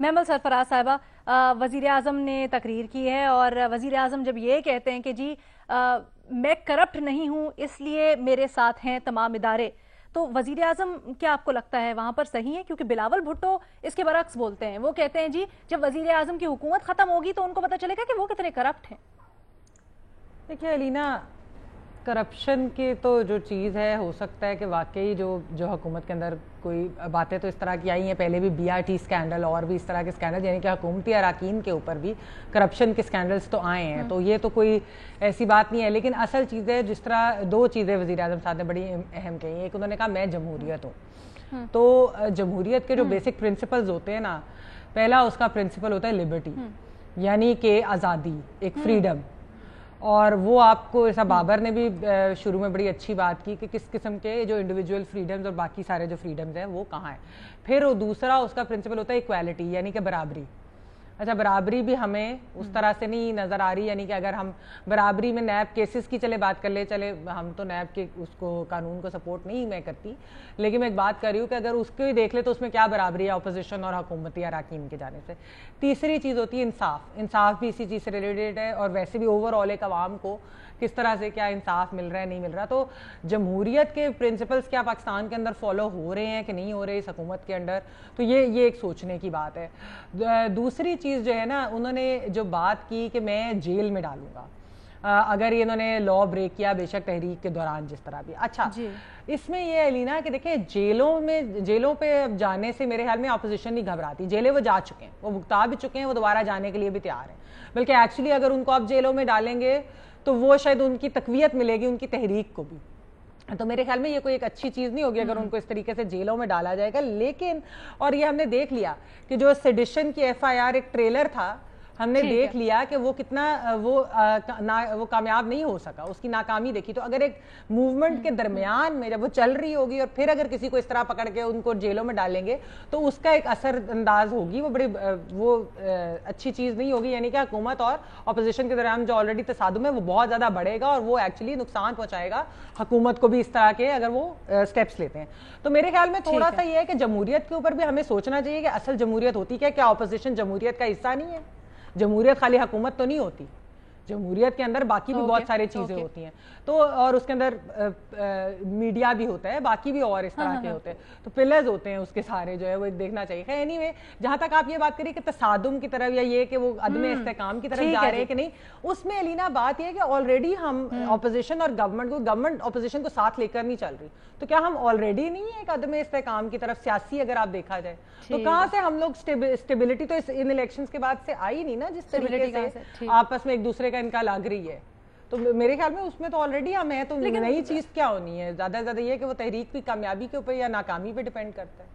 محمل سرفراز صاحبہ، وزیر اعظم نے تقریر کی ہے اور وزیر اعظم جب یہ کہتے ہیں کہ جی میں کرپٹ نہیں ہوں اس لیے میرے ساتھ ہیں تمام ادارے، تو وزیر اعظم کیا آپ کو لگتا ہے وہاں پر صحیح ہے؟ کیونکہ بلاول بھٹو اس کے برعکس بولتے ہیں، وہ کہتے ہیں جی جب وزیر اعظم کی حکومت ختم ہوگی تو ان کو پتہ چلے گا کہ وہ کتنے کرپٹ ہیں۔ دیکھیے علینا، کرپشن کی تو جو چیز ہے، ہو سکتا ہے کہ واقعی جو حکومت کے اندر کوئی باتیں تو اس طرح کی آئی ہیں، پہلے بھی بی آر ٹی اسکینڈل اور بھی اس طرح کے اسکینڈل، یعنی کہ حکومتی اراکین کے اوپر بھی کرپشن کے اسکینڈلز تو آئے ہیں، تو یہ تو کوئی ایسی بات نہیں ہے۔ لیکن اصل چیز ہے، جس طرح دو چیزیں وزیر اعظم صاحب نے بڑی اہم کہی، ایک انہوں نے کہا میں جمہوریت ہوں، تو جمہوریت کے جو بیسک پرنسپلز ہوتے ہیں نا، پہلا اس کا پرنسپل ہوتا ہے لبرٹی، یعنی کہ آزادی، ایک فریڈم، اور وہ آپ کو ایسا بابر نے بھی شروع میں بڑی اچھی بات کی کہ کس قسم کے جو انڈیویجول فریڈمز اور باقی سارے جو فریڈمز ہیں وہ کہاں ہیں۔ پھر دوسرا اس کا پرنسپل ہوتا ہے ایکویلٹی، یعنی کہ برابری۔ اچھا، برابری بھی ہمیں اس طرح سے نہیں نظر آ رہی، یعنی کہ اگر ہم برابری میں نیب کیسز کی چلے بات کر لے، چلے ہم تو نیب کے اس کو قانون کو سپورٹ نہیں میں کرتی، لیکن میں ایک بات کر رہی ہوں کہ اگر اس کو ہی دیکھ لے تو اس میں کیا برابری ہے اپوزیشن اور حکومتی اراکین کی جانب سے۔ تیسری چیز ہوتی ہے انصاف، انصاف بھی اسی چیز سے ریلیٹڈ ہے، اور ویسے بھی اوور آل ایک عوام کو کس طرح سے کیا انصاف مل رہا ہے نہیں مل رہا۔ تو جمہوریت کے پرنسپلز کیا پاکستان کے اندر فالو ہو رہے ہیں کہ نہیں ہو رہے اس حکومت کے انڈر، تو یہ ایک سوچنے کی بات ہے۔ دوسری چیز جو ہے نا، انہوں نے جو بات کی کہ میں جیل میں ڈالوں گا اگر انہوں نے لا بریک کیا، بے شک تحریک کے دوران جس طرح بھی۔ اچھا، اس میں یہ علینا کہ دیکھیں جیلوں پہ جانے سے میرے خیال میں اپوزیشن نہیں گھبراتی، جیلیں وہ جا چکے ہیں، وہ بھگتا بھی چکے ہیں، وہ دوبارہ جانے کے لیے بھی تیار ہیں، بلکہ ایکچولی اگر ان کو آپ جیلوں میں ڈالیں گے تو وہ شاید ان کی تقویت ملے گی ان کی تحریک کو بھی، تو میرے خیال میں یہ کوئی ایک اچھی چیز نہیں ہوگی اگر ان کو اس طریقے سے جیلوں میں ڈالا جائے گا۔ لیکن اور یہ ہم نے دیکھ لیا کہ جو سیڈیشن کی ایف آئی آر ایک ٹریلر تھا، ہم نے دیکھ لیا کہ وہ کتنا وہ کامیاب نہیں ہو سکا، اس کی ناکامی دیکھی۔ تو اگر ایک موومنٹ کے درمیان میں جب وہ چل رہی ہوگی اور پھر اگر کسی کو اس طرح پکڑ کے ان کو جیلوں میں ڈالیں گے تو اس کا ایک اثر انداز ہوگی، وہ اچھی چیز نہیں ہوگی، یعنی کہ حکومت اور اپوزیشن کے درمیان جو آلریڈی تصادم ہے وہ بہت زیادہ بڑھے گا اور وہ ایکچولی نقصان پہنچائے گا حکومت کو بھی اس طرح کے اگر وہ سٹیپس لیتے ہیں۔ تو میرے خیال میں تھوڑا سا یہ ہے کہ جمہوریت کے اوپر بھی ہمیں سوچنا چاہیے کہ اصل جمہوریت ہوتی کیا اپوزیشن جمہوریت کا حصہ نہیں ہے؟ جمہوریت خالی حکومت تو نہیں ہوتی، جمہوریت کے اندر باقی بھی بہت ساری چیزیں ہوتی ہیں، تو اور اس کے اندر میڈیا بھی ہوتا ہے، باقی بھی اور اس طرح کے ہوتے ہیں، تو پلرز ہوتے ہیں اس کے سارے جو ہے وہ دیکھنا چاہیے۔ خیر اینی وے، جہاں تک آپ یہ بات کریے کہ تصادم کی طرف یا یہ کہ وہ عدم استحکام کی طرف جا رہے ہیں کہ نہیں، اس میں علینا بات یہ ہے کہ آلریڈی ہم اپوزیشن اور گورنمنٹ اپوزیشن کو ساتھ لے کر نہیں چل رہی، تو کیا ہم آلریڈی نہیں ہے ایک عدم استحکام کی طرف سیاسی اگر آپ دیکھا جائے تو کہاں سے ہم لوگ اسٹیبلٹی تو ان الیکشنز کے بعد سے آئی نہیں نا، جس طریقے سے آپس میں ایک دوسرے کا ان کا لگ رہی ہے، تو میرے خیال میں اس میں تو آلریڈی ہم ہیں، تو نئی چیز کیا ہونی ہے؟ زیادہ سے زیادہ یہ کہ وہ تحریک کی کامیابی کے اوپر یا ناکامی پہ ڈیپینڈ کرتا ہے۔